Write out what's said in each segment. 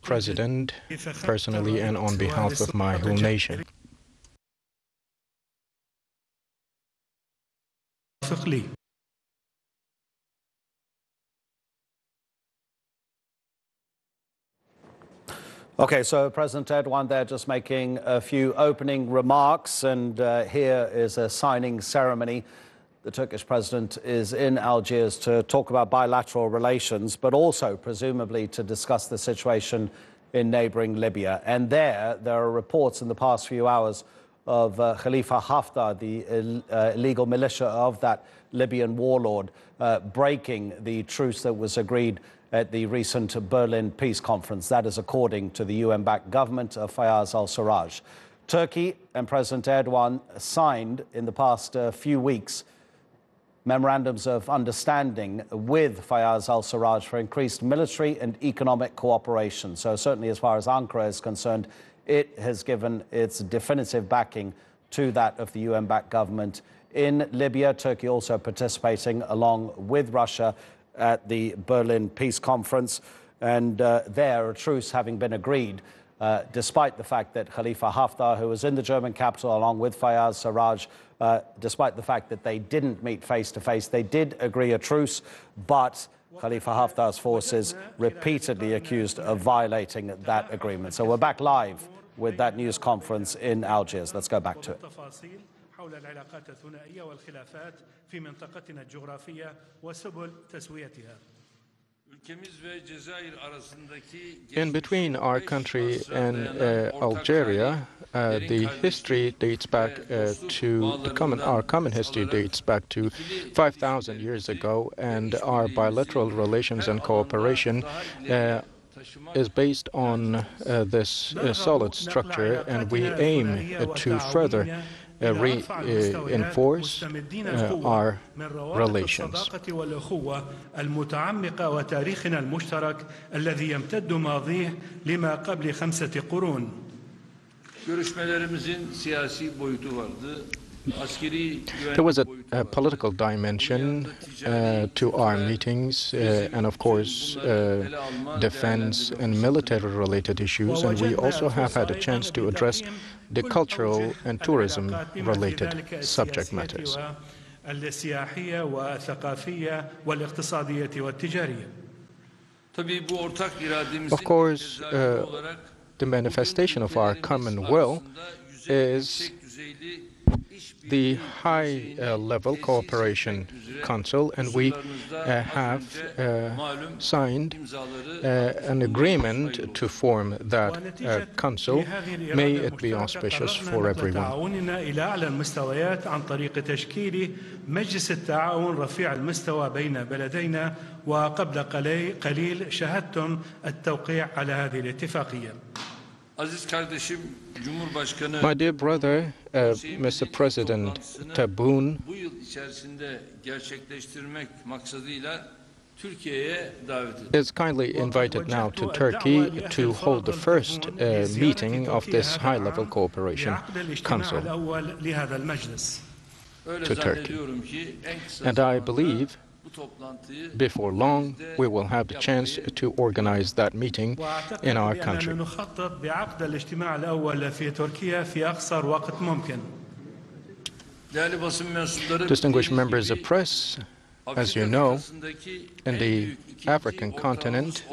President, personally and on behalf of my whole nation. Okay, so President Erdogan there just making a few opening remarks, and here is a signing ceremony. The Turkish president is in Algiers to talk about bilateral relations, but also presumably to discuss the situation in neighboring Libya. And there are reports in the past few hours of Khalifa Haftar, the illegal militia of that Libyan warlord, breaking the truce that was agreed at the recent Berlin peace conference. That is according to the UN-backed government of Fayez al-Sarraj. Turkey and President Erdogan signed in the past few weeks memorandums of understanding with Fayez al-Sarraj for increased military and economic cooperation. So certainly as far as Ankara is concerned, it has given its definitive backing to that of the UN-backed government in Libya. Turkey also participating along with Russia at the Berlin Peace Conference, and there a truce having been agreed, despite the fact that Khalifa Haftar, who was in the German capital along with Fayez Sarraj, despite the fact that they didn't meet face-to-face, they did agree a truce, but Khalifa Haftar's forces repeatedly accused of violating that agreement. So we're back live with that news conference in Algiers. Let's go back to it. حول العلاقات الثنائية والخلافات في منطقتنا الجغرافية وسبل تسويتها. In between our country and Algeria, the history dates back our common history dates back to 5,000 years ago, and our bilateral relations and cooperation is based on this solid structure, and we aim to further reinforce our relations. المتعمقة وتاريخنا المشترك الذي يمتد ماضيه لما قبل 5 قرون. Görüşmelerimizin siyasi boyutu vardı. There was a political dimension to our meetings, and of course defense and military-related issues, and we also have had a chance to address the cultural and tourism-related subject matters. Of course, the manifestation of our common will is the high-level cooperation council, and we have signed an agreement to form that council. May it be auspicious for everyone. مجلس التعاون رفيع المستوى بين بلدينا وقبل قليل شهدتم التوقيع على هذه الاتفاقية. My dear brother, Mr. President Tebboune, is kindly invited now to Turkey to hold the first meeting of this high-level cooperation council to Turkey. And I believe before long, we will have the chance to organize that meeting in our country. Distinguished members of press, as you know, in the African continent,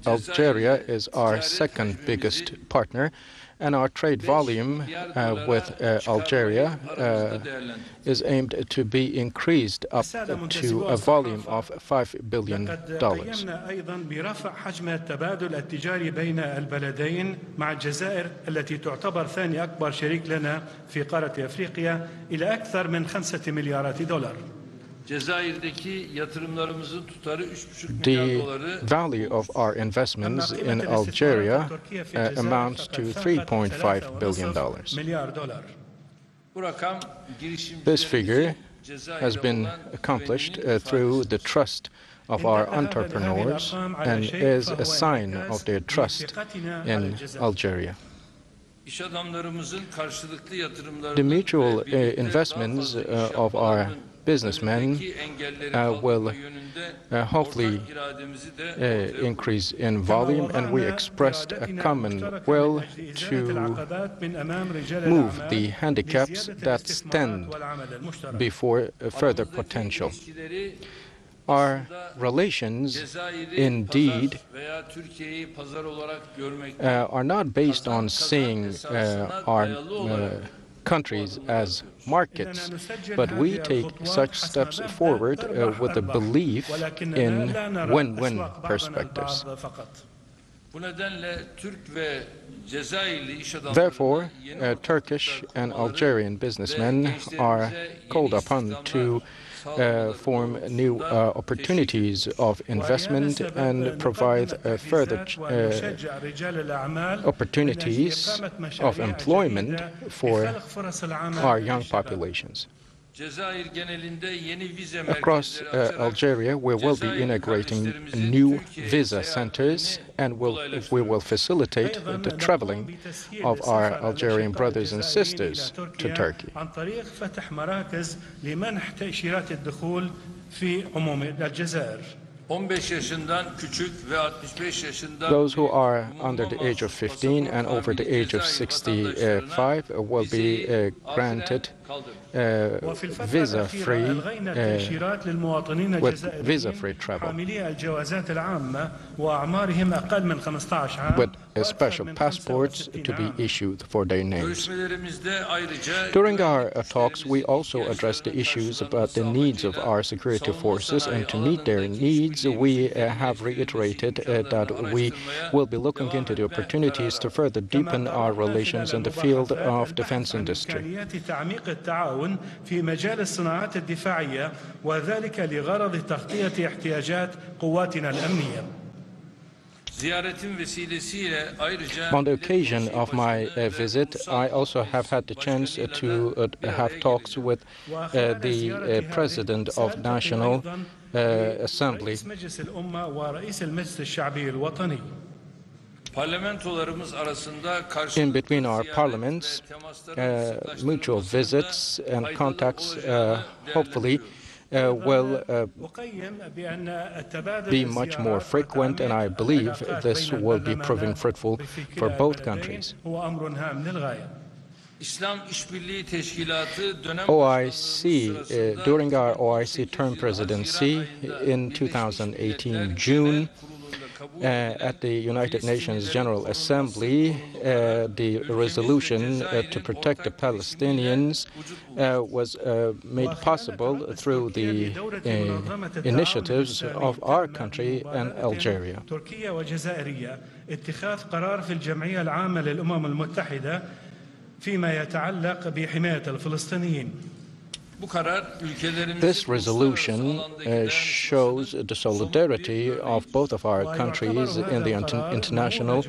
Algeria is our second biggest partner, and our trade volume with Algeria is aimed to be increased up to a volume of $5 billion. برفع حجم التبادل التجاري بين البلدين مع الجزائر التي تعتبر ثاني أكبر شريك لنا في قارة أفريقيا إلى أكثر من $5 مليارات. The value of our investments in Algeria amounts to $3.5 billion. This figure has been accomplished through the trust of our entrepreneurs and is a sign of their trust in Algeria. The mutual investments of our businessmen will hopefully increase in volume, and we expressed a common will to move the handicaps that stand before further potential. Our relations, indeed, are not based on seeing our countries as markets, but we take such steps forward with a belief in win-win perspectives. Therefore, Turkish and Algerian businessmen are called upon to form new opportunities of investment and provide further opportunities of employment for our young populations. Across Algeria, we will be integrating new visa centers, and we will facilitate the traveling of our Algerian brothers and sisters to Turkey. Those who are under the age of 15 and over the age of 65 will be granted visa-free travel with special passports to be issued for their names. During our talks, we also addressed the issues about the needs of our security forces, and to meet their needs, we have reiterated that we will be looking into the opportunities to further deepen our relations in the field of defense industry. في مجال الصناعات الدفاعية، وذلك لغرض تغطية احتياجات قواتنا الأمنية. On the occasion of my visit, I also have had the chance to have talks with the President of National Assembly. In between our parliaments, mutual visits and contacts hopefully will be much more frequent, and I believe this will be proving fruitful for both countries. OIC, during our OIC term presidency in 2018 June, at the United Nations General Assembly, the resolution to protect the Palestinians was made possible through the initiatives of our country and Algeria. This resolution shows the solidarity of both of our countries in the international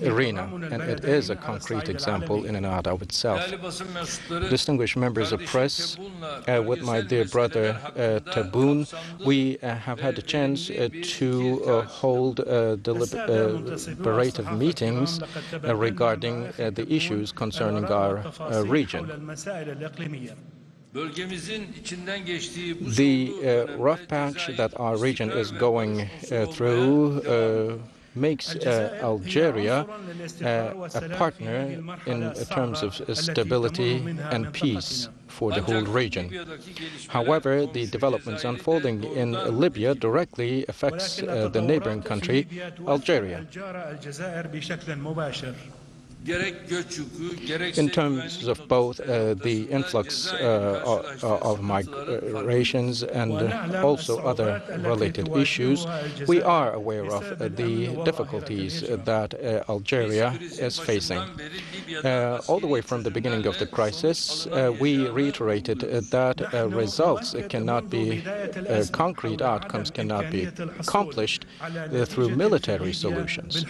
arena, and it is a concrete example in and out of itself. Distinguished members of press, with my dear brother Tebboune, we have had the chance to hold deliberative meetings regarding the issues concerning our region. The rough patch that our region is going through makes Algeria a partner in terms of stability and peace for the whole region. However, the developments unfolding in Libya directly affects the neighboring country, Algeria. In terms of both the influx of migrations and also other related issues, we are aware of the difficulties that Algeria is facing. All the way from the beginning of the crisis, we reiterated that results cannot be, concrete outcomes cannot be accomplished through military solutions.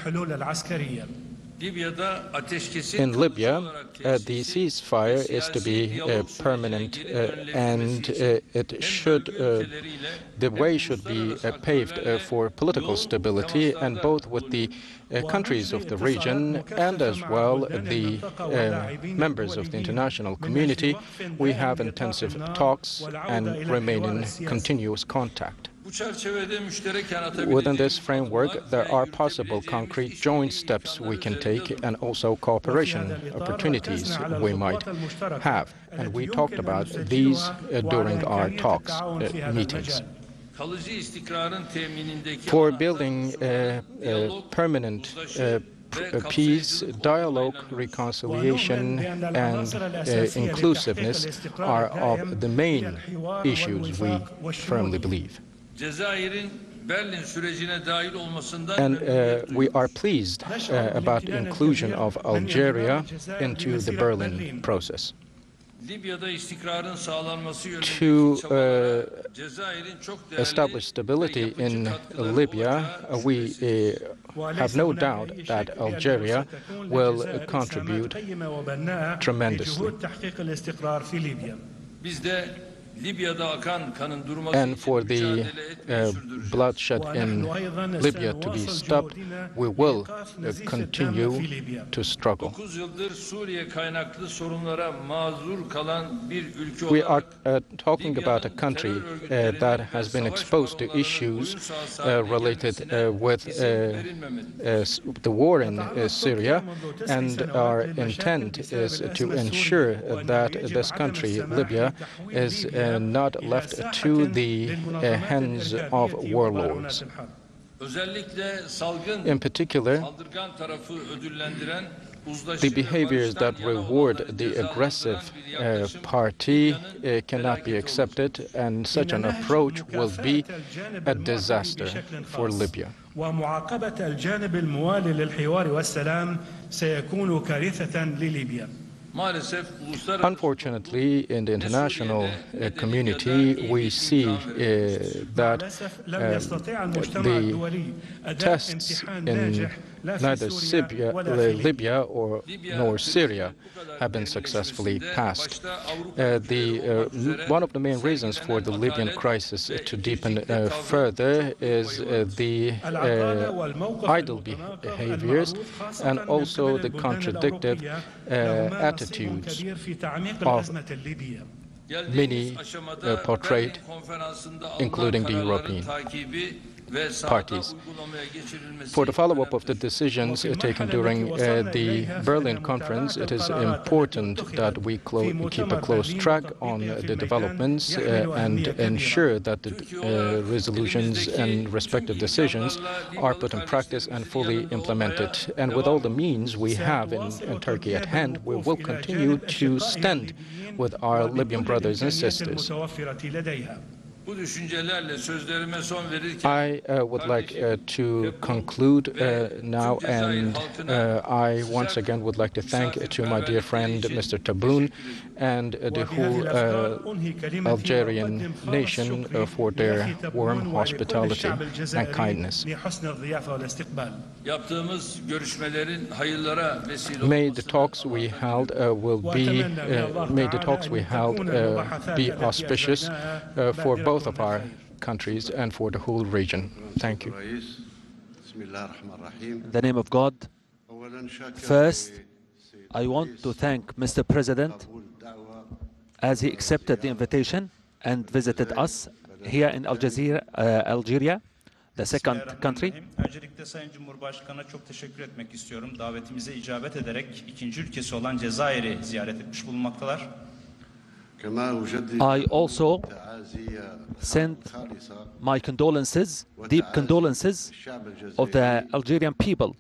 In Libya, the ceasefire is to be permanent, and the way should be paved for political stability, and both with the countries of the region and as well the members of the international community. We have intensive talks and remain in continuous contact. Within this framework, there are possible concrete joint steps we can take and also cooperation opportunities we might have. And we talked about these during our talks, meetings. For building permanent peace, dialogue, reconciliation, and inclusiveness are of the main issues we firmly believe. And we are pleased about the inclusion of Algeria into the Berlin process. To establish stability in Libya, we have no doubt that Algeria will contribute tremendously. And for the bloodshed in Libya to be stopped, we will continue to struggle. We are talking about a country that has been exposed to issues related with the war in Syria, and our intent is to ensure that this country, Libya, is not left to the hands of warlords. In particular, the behaviors that reward the aggressive party cannot be accepted, and such an approach will be a disaster for Libya. Unfortunately, in the international community, we see that the tests in neither Libya nor Syria have been successfully passed. One of the main reasons for the Libyan crisis to deepen further is the idle behaviors and also the contradictive attitudes of many portrayed, including the European parties. For the follow-up of the decisions taken during the Berlin conference, it is important that we keep a close track on the developments and ensure that the resolutions and respective decisions are put in practice and fully implemented. And with all the means we have in Turkey at hand, we will continue to stand with our Libyan brothers and sisters. I would like to conclude now, and I once again would like to thank to my dear friend Mr. Tebboune and the whole Algerian nation for their warm hospitality and kindness. May the talks we held be auspicious for both of our countries and for the whole region. Thank you. In the name of God, first, I want to thank Mr. President as he accepted the invitation and visited us here in Algeria, the second country. Öncelikle Sayın Cumhurbaşkanı'na çok teşekkür etmek istiyorum. Davetimize icabet ederek ikinci ülkesi olan Cezayir'i ziyaret etmiş bulunmaktalar. I also send my condolences, deep condolences of the Algerian people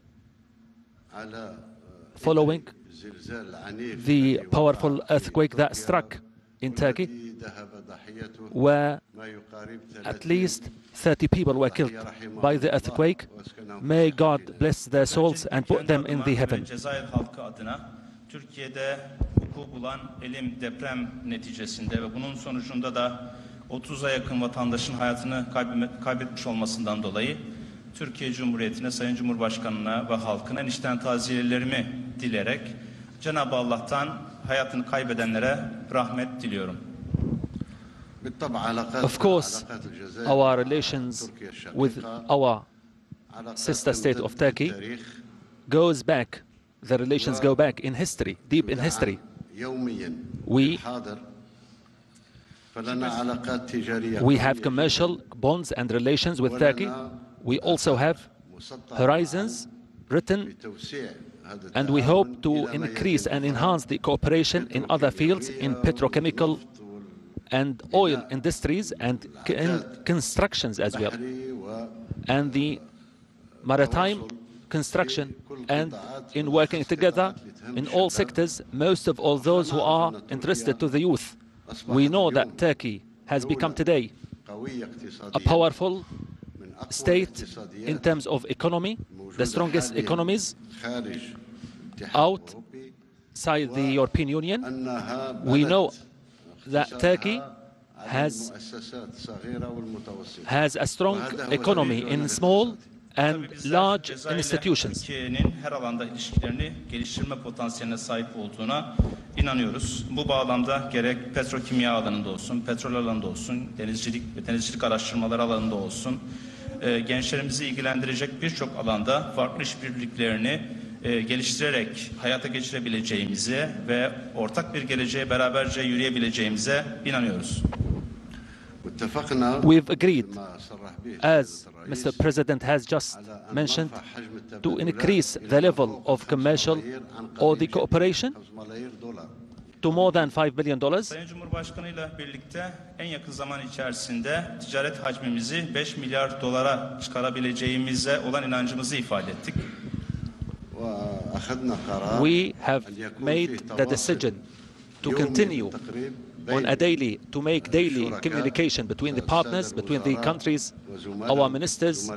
following the powerful earthquake that struck in Turkey, where at least 30 people were killed by the earthquake. May God bless their souls and put them in the heaven. Türkiye'de vuku bulan elim deprem neticesinde ve bunun sonucunda da 30'a yakın vatandaşın hayatını kaybetmiş olmasından dolayı Türkiye Cumhuriyeti'ne, Sayın Cumhurbaşkanı'na ve halkına en içten taziyelerimi dileyerek Cenab-ı Allah'tan hayatını kaybedenlere rahmet diliyorum. Of course, our relations with our sister state of Turkey goes back. The relations go back in history, deep in history. We have commercial bonds and relations with Turkey. We also have horizons written, and we hope to increase and enhance the cooperation in other fields, in petrochemical and oil industries and in constructions as well, and the maritime construction, and in working together in all sectors, most of all those who are interested to the youth. We know that Turkey has become today a powerful state in terms of economy, the strongest economies outside the European Union. We know that Turkey has a strong economy in small and large institutions. Türkiye'nin her alanda ilişkilerini geliştirme potansiyeline sahip olduğuna inanıyoruz. Bu bağlamda gerek petrokimya alanında olsun, petrol alanında olsun, denizcilik ve denizcilik araştırmaları alanında olsun, gençlerimizi ilgilendirecek birçok alanda farklı işbirliklerini geliştirerek hayata geçirebileceğimize ve ortak bir geleceğe beraberce yürüyebileceğimize inanıyoruz. We've agreed, as Mr. President has just mentioned, to increase the level of commercial or the cooperation to more than $5 billion. Sayın Cumhurbaşkanı ile birlikte en yakın zaman içerisinde ticaret hacmimizi 5 milyar dolara çıkarabileceğimize olan inancımızı ifade ettik. We have made the decision to continue to make daily communication between the partners, between the countries, our ministers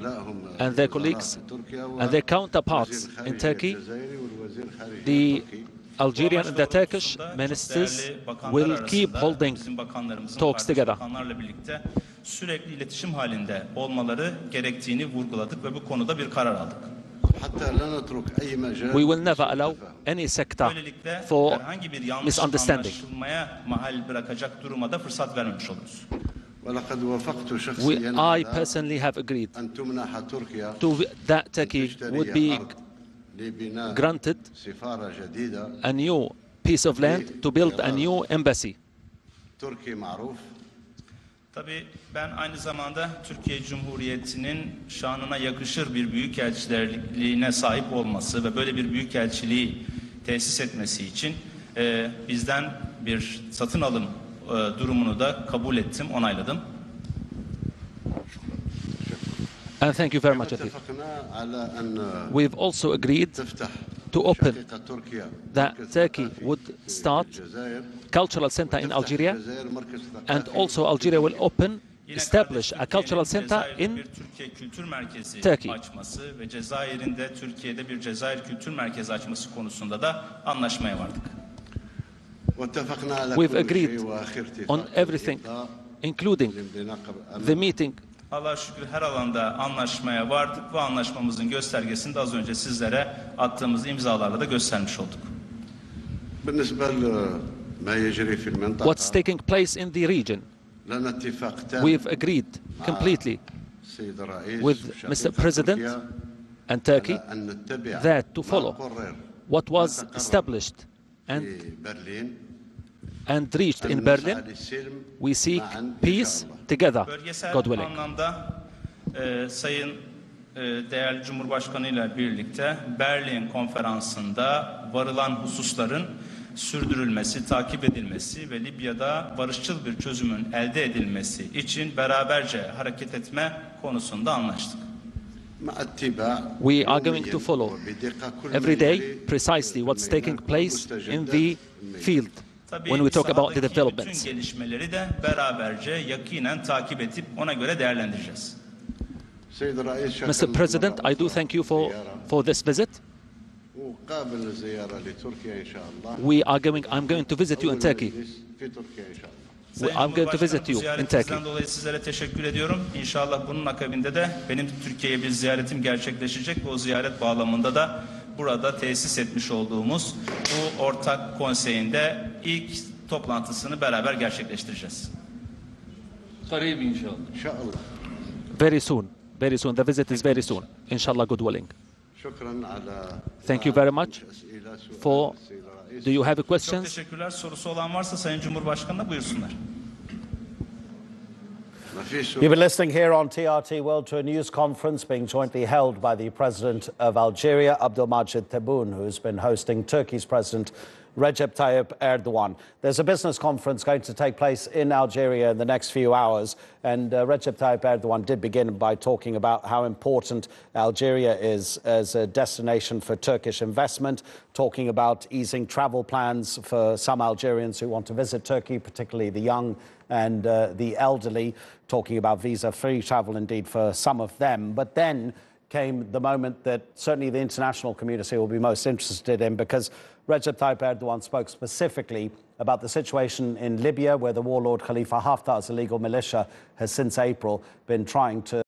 and their colleagues and their counterparts in Turkey. The Algerian and the Turkish ministers will keep holding talks together. Sürekli iletişim halinde olmaları gerektiğini vurguladık ve bu konuda bir karar aldık. We will never allow any sector for misunderstanding. I personally have agreed that Turkey would be granted a new piece of land to build a new embassy. Tabii ben aynı zamanda Türkiye Cumhuriyeti'nin şanına yakışır bir büyükelçiliğine sahip olması ve böyle bir büyükelçiliği tesis etmesi için bizden bir satın alım durumunu da kabul ettim, onayladım. And thank you very much. We've also agreed to open that Turkey would start cultural center in Algeria, and also Algeria will establish a cultural center in Turkey. Açması ve Cezayir'inde Türkiye'de bir Cezayir Kültür Merkezi açması konusunda da anlaşmaya vardık. We've agreed on everything, including the meeting. Allah'a şükür her alanda anlaşmaya vardık ve anlaşmamızın göstergesini de az önce sizlere attığımız imzalarla da göstermiş olduk. What's taking place in the region? We've agreed completely with Mr. President and Turkey that to follow what was established and reached in Berlin, we seek peace together, God willing. Bölgesel anlamda Sayın değerli Cumhurbaşkanı ile birlikte Berlin konferansında varılan hususların sürdürülmesi, takip edilmesi ve Libya'da barışçıl bir çözümün elde edilmesi için beraberce hareket etme konusunda anlaştık. We are going to follow every day precisely what's taking place in the field when we talk about the developments. Bütün gelişmeleri de beraberce yakinen takip edip ona göre değerlendireceğiz. Mr. President, I do thank you for this visit. I'm going to visit you in Turkey. I'm going to visit you in Turkey. Dolayı sizlere teşekkür ediyorum. İnşallah bunun akabinde de benim Türkiye'ye bir ziyaretim gerçekleşecek ve o ziyaret bağlamında da burada tesis etmiş olduğumuz bu ortak konseyinde ilk toplantısını beraber gerçekleştireceğiz. Karib inşallah. İnşallah. Very soon. Very soon. The visit is very soon. Inshallah, God willing. Thank you very much for... Do you have Çok questions? teşekkürler. Sorusu olan varsa Sayın Cumhurbaşkanı'na buyursunlar. You've been listening here on TRT World to a news conference being jointly held by the President of Algeria, Abdelmadjid Tebboune, who's been hosting Turkey's President Recep Tayyip Erdoğan. There's a business conference going to take place in Algeria in the next few hours, and Recep Tayyip Erdoğan did begin by talking about how important Algeria is as a destination for Turkish investment, talking about easing travel plans for some Algerians who want to visit Turkey, particularly the young and the elderly, talking about visa-free travel indeed for some of them. But then came the moment that certainly the international community will be most interested in, because Recep Tayyip Erdoğan spoke specifically about the situation in Libya, where the warlord Khalifa Haftar's illegal militia has since April been trying to